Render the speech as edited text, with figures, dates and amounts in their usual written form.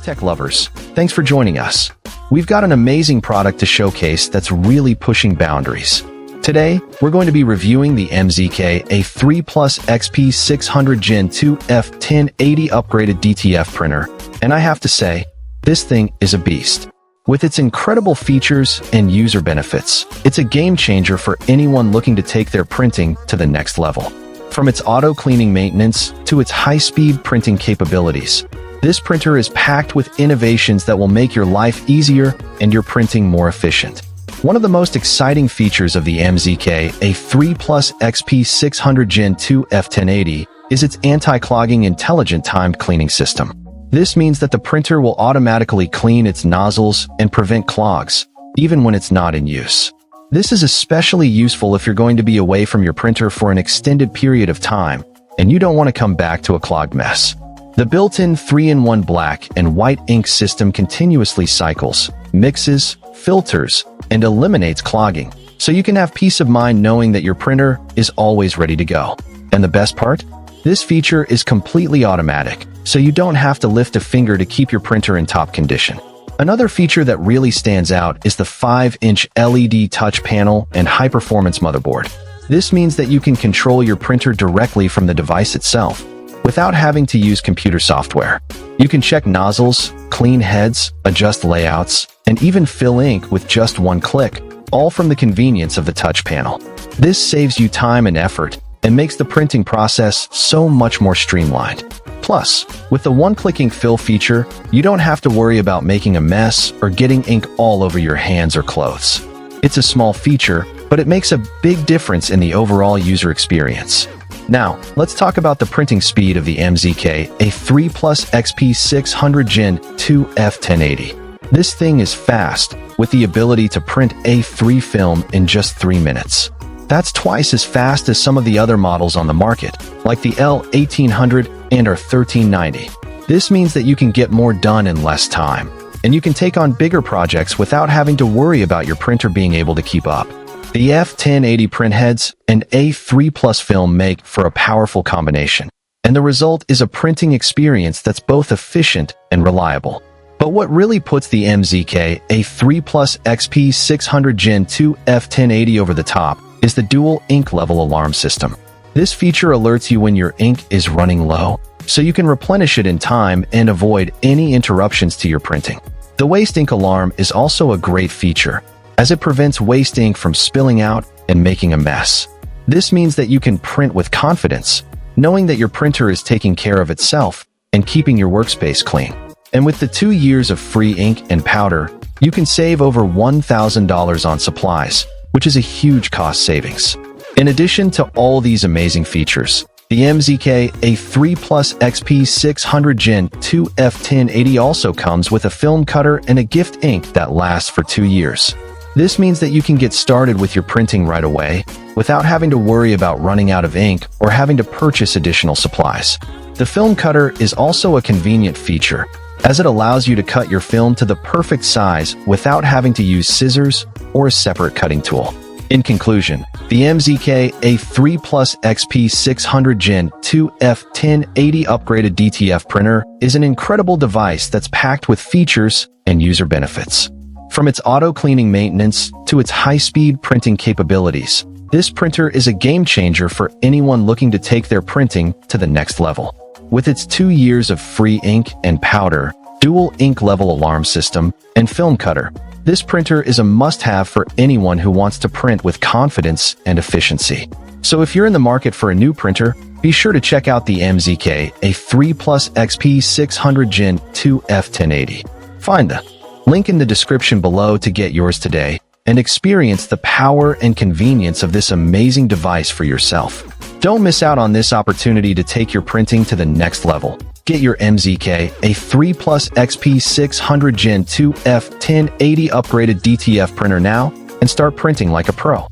Tech lovers, thanks for joining us. We've got an amazing product to showcase that's really pushing boundaries. Today, we're going to be reviewing the MZK A3 Plus XP600 Gen2 F1080 upgraded DTF printer, and I have to say, this thing is a beast. With its incredible features and user benefits, it's a game changer for anyone looking to take their printing to the next level. From its auto-cleaning maintenance to its high-speed printing capabilities, this printer is packed with innovations that will make your life easier and your printing more efficient. One of the most exciting features of the MZK A3 Plus XP600 Gen2 F1080 is its anti-clogging intelligent timed cleaning system. This means that the printer will automatically clean its nozzles and prevent clogs, even when it's not in use. This is especially useful if you're going to be away from your printer for an extended period of time, and you don't want to come back to a clogged mess. The built-in 3-in-1 black and white ink system continuously cycles, mixes, filters, and eliminates clogging, so you can have peace of mind knowing that your printer is always ready to go. And the best part? This feature is completely automatic, so you don't have to lift a finger to keep your printer in top condition. Another feature that really stands out is the 5-inch LED touch panel and high-performance motherboard. This means that you can control your printer directly from the device itself, without having to use computer software. You can check nozzles, clean heads, adjust layouts, and even fill ink with just one click, all from the convenience of the touch panel. This saves you time and effort, and makes the printing process so much more streamlined. Plus, with the one-click ink fill feature, you don't have to worry about making a mess or getting ink all over your hands or clothes. It's a small feature, but it makes a big difference in the overall user experience. Now, let's talk about the printing speed of the MZK A3 Plus XP600 Gen2 F1080. This thing is fast, with the ability to print A3 film in just 3 minutes. That's twice as fast as some of the other models on the market, like the L1800 and R1390. This means that you can get more done in less time, and you can take on bigger projects without having to worry about your printer being able to keep up. The F1080 printheads and A3 Plus film make for a powerful combination, and the result is a printing experience that's both efficient and reliable. But what really puts the MZK A3 Plus XP600 Gen2 F1080 over the top is the dual ink level alarm system. This feature alerts you when your ink is running low, so you can replenish it in time and avoid any interruptions to your printing. The waste ink alarm is also a great feature, as it prevents waste ink from spilling out and making a mess. This means that you can print with confidence, knowing that your printer is taking care of itself and keeping your workspace clean. And with the 2 years of free ink and powder, you can save over $1,000 on supplies, which is a huge cost savings. In addition to all these amazing features, the MZK A3 Plus XP600 Gen2 F1080 also comes with a film cutter and a gift ink that lasts for 2 years. This means that you can get started with your printing right away, without having to worry about running out of ink or having to purchase additional supplies. The film cutter is also a convenient feature, as it allows you to cut your film to the perfect size without having to use scissors or a separate cutting tool. In conclusion, the MZK A3 Plus XP600 Gen2 F1080 upgraded DTF printer is an incredible device that's packed with features and user benefits. From its auto-cleaning maintenance to its high-speed printing capabilities, this printer is a game changer for anyone looking to take their printing to the next level. With its 2 years of free ink and powder, dual ink level alarm system, and film cutter, this printer is a must-have for anyone who wants to print with confidence and efficiency. So if you're in the market for a new printer, be sure to check out the MZK A3 Plus XP600 Gen2 F1080. Find the link in the description below to get yours today and experience the power and convenience of this amazing device for yourself. Don't miss out on this opportunity to take your printing to the next level. Get your MZK A3 Plus XP600 Gen2 F1080 upgraded DTF printer now and start printing like a pro.